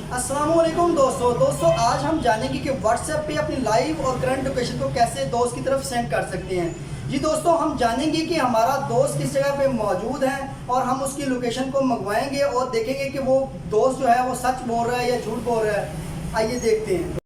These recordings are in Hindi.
अस्सलामुअलैकुम दोस्तों आज हम जानेंगे कि व्हाट्सएप पे अपनी लाइव और करंट लोकेशन को कैसे दोस्त की तरफ सेंड कर सकते हैं। जी दोस्तों, हम जानेंगे कि हमारा दोस्त किस जगह पे मौजूद है और हम उसकी लोकेशन को मंगवाएंगे और देखेंगे कि वो दोस्त जो है वो सच बोल रहा है या झूठ बोल रहा है। आइए देखते हैं।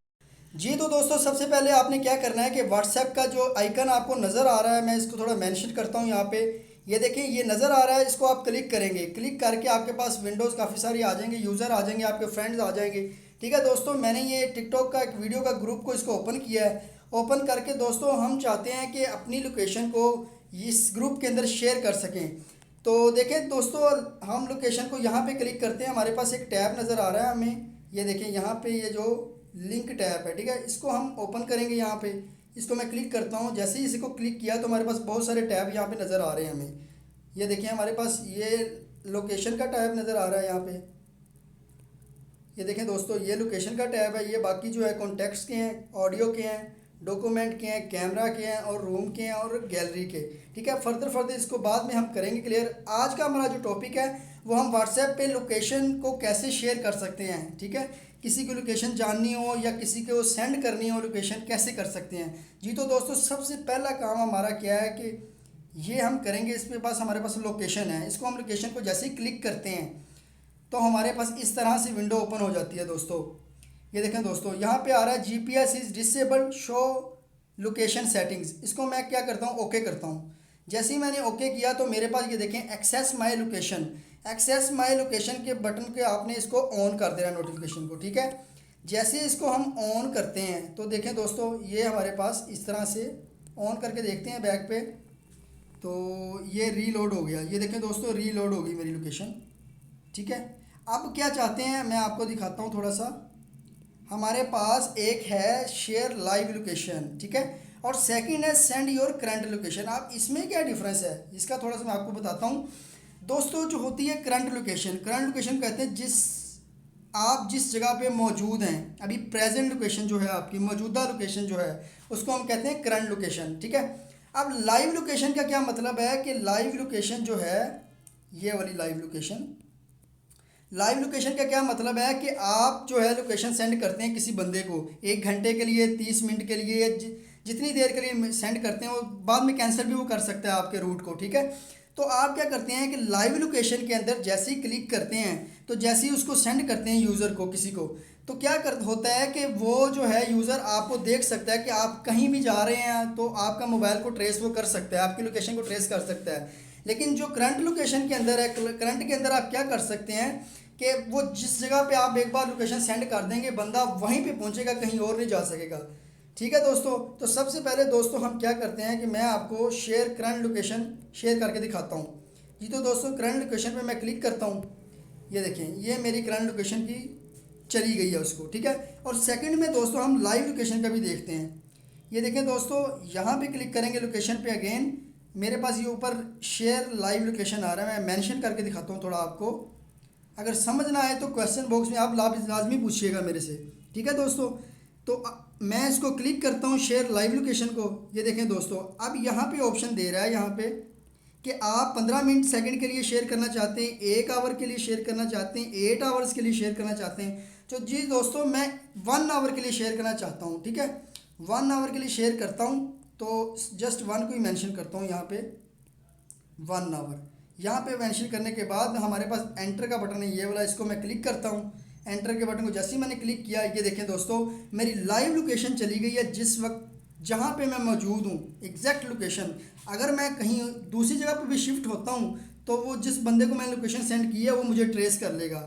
जी तो दोस्तों, सबसे पहले आपने क्या करना है कि व्हाट्सएप का जो आइकन आपको नज़र आ रहा है, मैं इसको थोड़ा मेंशन करता हूँ यहाँ पे। ये देखें, ये नज़र आ रहा है, इसको आप क्लिक करेंगे। क्लिक करके आपके पास विंडोज़ काफ़ी सारी आ जाएंगे, यूज़र आ जाएंगे, आपके फ्रेंड्स आ जाएंगे। ठीक है दोस्तों, मैंने ये टिकटॉक का एक वीडियो का ग्रुप को इसको ओपन किया है। ओपन करके दोस्तों हम चाहते हैं कि अपनी लोकेशन को इस ग्रुप के अंदर शेयर कर सकें। तो देखें दोस्तों, हम लोकेशन को यहाँ पे क्लिक करते हैं, हमारे पास एक टैब नज़र आ रहा है हमें। ये देखें यहाँ पे ये जो लिंक टैब है, ठीक है, इसको हम ओपन करेंगे। यहाँ पे इसको मैं क्लिक करता हूँ। जैसे ही इसको क्लिक किया तो हमारे पास बहुत सारे टैब यहाँ पे नज़र आ रहे हैं हमें। ये देखिए, हमारे पास ये लोकेशन का टैब नज़र आ रहा है यहाँ पे। ये देखें दोस्तों, ये लोकेशन का टैब है। ये बाकी जो है कॉन्टेक्ट्स के हैं, ऑडियो के हैं, डॉक्यूमेंट के हैं, कैमरा के हैं और रूम के हैं और गैलरी के। ठीक है, फर्दर इसको बाद में हम करेंगे क्लियर। आज का हमारा जो टॉपिक है वो हम व्हाट्सएप पे लोकेशन को कैसे शेयर कर सकते हैं। ठीक है, किसी की लोकेशन जाननी हो या किसी को सेंड करनी हो लोकेशन, कैसे कर सकते हैं। जी तो दोस्तों, सबसे पहला काम हमारा क्या है कि ये हम करेंगे। इसके पास हमारे पास लोकेशन है, इसको हम लोकेशन को जैसे ही क्लिक करते हैं तो हमारे पास इस तरह से विंडो ओपन हो जाती है दोस्तों। ये देखें दोस्तों, यहाँ पे आ रहा है GPS is disabled show location settings. इसको मैं क्या करता हूँ, ओके करता हूँ। जैसे ही मैंने ओके किया तो मेरे पास ये देखें access my location. Access my location के बटन के आपने इसको ऑन कर देना नोटिफिकेशन को। ठीक है, जैसे इसको हम ऑन करते हैं तो देखें दोस्तों, ये हमारे पास इस तरह से ऑन करके देखते हैं बैक पे, तो ये रीलोड हो गया। ये देखें दोस्तों, रीलोड हो गई मेरी लोकेशन। ठीक है, अब क्या चाहते हैं मैं आपको दिखाता हूँ थोड़ा सा। हमारे पास एक है शेयर लाइव लोकेशन, ठीक है, और सेकंड है सेंड योर करंट लोकेशन। अब इसमें क्या डिफरेंस है इसका थोड़ा सा मैं आपको बताता हूँ दोस्तों। जो होती है करंट लोकेशन, करंट लोकेशन कहते हैं आप जिस जगह पे मौजूद हैं अभी, प्रेजेंट लोकेशन जो है आपकी मौजूदा लोकेशन जो है उसको हम कहते हैं करंट लोकेशन। ठीक है, अब लाइव लोकेशन का क्या मतलब है कि लाइव लोकेशन जो है, ये वाली लाइव लोकेशन, लाइव लोकेशन का क्या मतलब है कि आप जो है लोकेशन सेंड करते हैं किसी बंदे को 1 घंटे के लिए, 30 मिनट के लिए, जितनी देर के लिए सेंड करते हैं, वो बाद में कैंसिल भी वो कर सकता है आपके रूट को। ठीक है, तो आप क्या करते हैं कि लाइव लोकेशन के अंदर जैसे ही क्लिक करते हैं तो जैसे ही उसको सेंड करते हैं यूज़र को, किसी को, तो क्या होता है कि वो जो है यूज़र आपको देख सकता है कि आप कहीं भी जा रहे हैं तो आपका मोबाइल को ट्रेस वो कर सकता है, आपकी लोकेशन को ट्रेस कर सकता है। लेकिन जो करंट लोकेशन के अंदर है, करंट के अंदर आप क्या कर सकते हैं कि वो जिस जगह पे आप एक बार लोकेशन सेंड कर देंगे बंदा वहीं पे पहुंचेगा, कहीं और नहीं जा सकेगा। ठीक है दोस्तों, तो सबसे पहले दोस्तों हम क्या करते हैं कि मैं आपको शेयर करंट लोकेशन शेयर करके दिखाता हूँ। जी तो दोस्तों, करंट लोकेशन पे मैं क्लिक करता हूँ। ये देखें, ये मेरी करंट लोकेशन की चली गई है उसको। ठीक है, और सेकंड में दोस्तों हम लाइव लोकेशन का भी देखते हैं। ये देखें दोस्तों, यहाँ पे क्लिक करेंगे लोकेशन पे, अगेन मेरे पास ये ऊपर शेयर लाइव लोकेशन आ रहा है। मैं मेंशन करके दिखाता हूँ थोड़ा आपको, अगर समझ ना आए तो क्वेश्चन बॉक्स में आप लाजमी पूछिएगा मेरे से। ठीक है दोस्तों, तो मैं इसको क्लिक करता हूँ शेयर लाइव लोकेशन को। ये देखें दोस्तों, अब यहाँ पे ऑप्शन दे रहा है यहाँ पे कि आप 15 मिनट सेकंड के लिए शेयर करना चाहते हैं, 1 आवर के लिए शेयर करना चाहते हैं, 8 आवर्स के लिए शेयर करना चाहते हैं। तो जी दोस्तों, मैं 1 आवर के लिए शेयर करना चाहता हूँ। ठीक है, 1 आवर के लिए शेयर करता हूँ, तो जस्ट 1 को ही मेंशन करता हूँ यहाँ पे, 1 आवर। यहाँ पे मेंशन करने के बाद हमारे पास एंटर का बटन है ये वाला, इसको मैं क्लिक करता हूँ। एंटर के बटन को जैसे ही मैंने क्लिक किया, ये देखें दोस्तों, मेरी लाइव लोकेशन चली गई है, जिस वक्त जहाँ पे मैं मौजूद हूँ, एग्जैक्ट लोकेशन। अगर मैं कहीं दूसरी जगह पे भी शिफ्ट होता हूँ तो वो जिस बंदे को मैंने लोकेशन सेंड की है वो मुझे ट्रेस कर लेगा।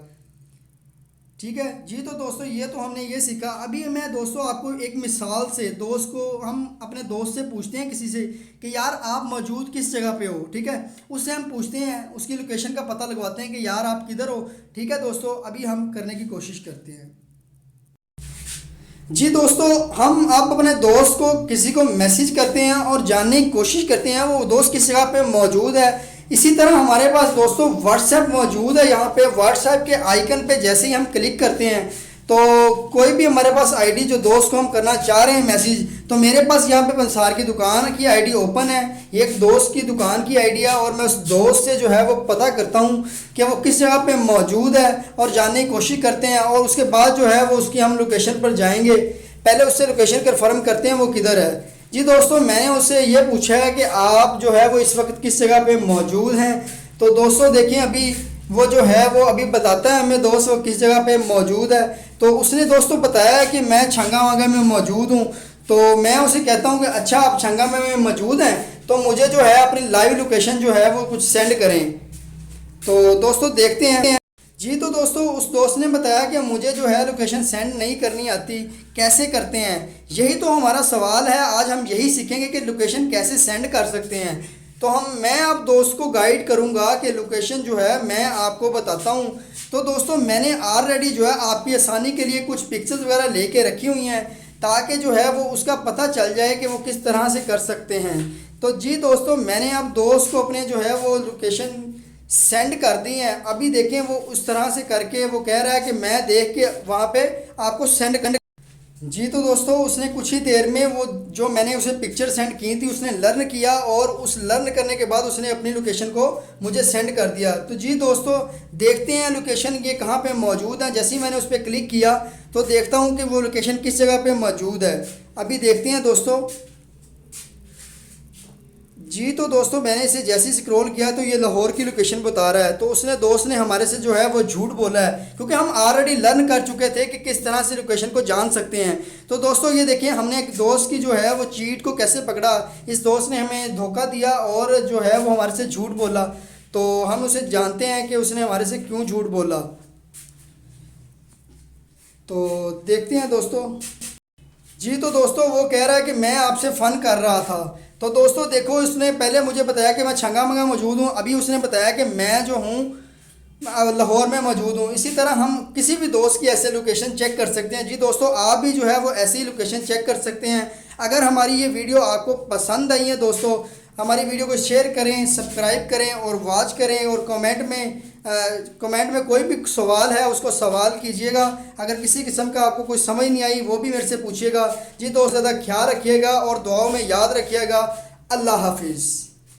ठीक है जी, तो दोस्तों ये तो हमने ये सीखा। अभी मैं दोस्तों आपको एक मिसाल से, दोस्त को हम अपने दोस्त से पूछते हैं किसी से कि यार आप मौजूद किस जगह पे हो। ठीक है, उससे हम पूछते हैं, उसकी लोकेशन का पता लगवाते हैं कि यार आप किधर हो। ठीक है दोस्तों, अभी हम करने की कोशिश करते हैं। जी दोस्तों, हम आप अपने दोस्त को किसी को मैसेज करते हैं और जानने की कोशिश करते हैं वो दोस्त किस जगह पे मौजूद है। इसी तरह हमारे पास दोस्तों व्हाट्सएप मौजूद है। यहाँ पे व्हाट्सएप के आइकन पे जैसे ही हम क्लिक करते हैं तो कोई भी हमारे पास आईडी जो दोस्त को हम करना चाह रहे हैं मैसेज, तो मेरे पास यहाँ पे पंसार की दुकान की आईडी ओपन है, एक दोस्त की दुकान की आईडी है, और मैं उस दोस्त से जो है वो पता करता हूँ कि वो किस जगह पे मौजूद है और जानने की कोशिश करते हैं, और उसके बाद जो है वो उसकी हम लोकेशन पर जाएंगे। पहले उससे लोकेशन कन्फर्म करते हैं वो किधर है। जी दोस्तों, मैंने उससे ये पूछा है कि आप जो है वो इस वक्त किस जगह पे मौजूद हैं। तो दोस्तों देखिए, अभी वो जो है वो अभी बताता है हमें दोस्त वो किस जगह पे मौजूद है। तो उसने दोस्तों बताया कि मैं छंगामागा में मौजूद हूँ। तो मैं उसे कहता हूँ कि अच्छा, आप छंगामागा में मौजूद हैं तो मुझे जो है अपनी लाइव लोकेशन जो है वो कुछ सेंड करें। तो दोस्तों देखते हैं। जी तो दोस्तों, उस दोस्त ने बताया कि मुझे जो है लोकेशन सेंड नहीं करनी आती, कैसे करते हैं। यही तो हमारा सवाल है, आज हम यही सीखेंगे कि लोकेशन कैसे सेंड कर सकते हैं। तो मैं अब दोस्त को गाइड करूंगा कि लोकेशन जो है मैं आपको बताता हूं। तो दोस्तों, मैंने ऑलरेडी जो है आपकी आसानी के लिए कुछ पिक्चर्स वगैरह लेके रखी हुई हैं, ताकि जो है वो उसका पता चल जाए कि वो किस तरह से कर सकते हैं। तो जी दोस्तों, मैंने अब दोस्त को अपने जो है वो लोकेशन सेंड कर दी हैं। अभी देखें वो उस तरह से करके वो कह रहा है कि मैं देख के वहाँ पे आपको सेंड कर। जी तो दोस्तों, उसने कुछ ही देर में वो जो मैंने उसे पिक्चर सेंड की थी उसने लर्न किया, और उस लर्न करने के बाद उसने अपनी लोकेशन को मुझे सेंड कर दिया। तो जी दोस्तों, देखते हैं लोकेशन ये कहाँ पे मौजूद है। जैसे ही मैंने उस पर क्लिक किया तो देखता हूँ कि वो लोकेशन किस जगह पे मौजूद है। अभी देखते हैं दोस्तों। जी तो दोस्तों, मैंने इसे जैसे ही स्क्रॉल किया तो ये लाहौर की लोकेशन बता रहा है। तो उसने दोस्त ने हमारे से जो है वो झूठ बोला है, क्योंकि हम ऑलरेडी लर्न कर चुके थे कि किस तरह से लोकेशन को जान सकते हैं। तो दोस्तों ये देखिए, हमने एक दोस्त की जो है वो चीट को कैसे पकड़ा। इस दोस्त ने हमें धोखा दिया और जो है वो हमारे से झूठ बोला। तो हम उसे जानते हैं कि उसने हमारे से क्यों झूठ बोला। तो देखते हैं दोस्तों। जी तो दोस्तों, वो कह रहा है कि मैं आपसे फ़न कर रहा था। तो दोस्तों देखो, इसने पहले मुझे बताया कि मैं छंगामागा मौजूद हूँ, अभी उसने बताया कि मैं जो हूँ लाहौर में मौजूद हूँ। इसी तरह हम किसी भी दोस्त की ऐसे लोकेशन चेक कर सकते हैं। जी दोस्तों, आप भी जो है वो ऐसी ही लोकेशन चेक कर सकते हैं। अगर हमारी ये वीडियो आपको पसंद आई है दोस्तों, हमारी वीडियो को शेयर करें, सब्सक्राइब करें और वॉच करें, और कमेंट में कोई भी सवाल है उसको सवाल कीजिएगा। अगर किसी किस्म का आपको कोई समझ नहीं आई वो भी मेरे से पूछिएगा। जी दोस्त, ज़्यादा ख्याल रखिएगा और दुआओं में याद रखिएगा। अल्लाह हाफिज़।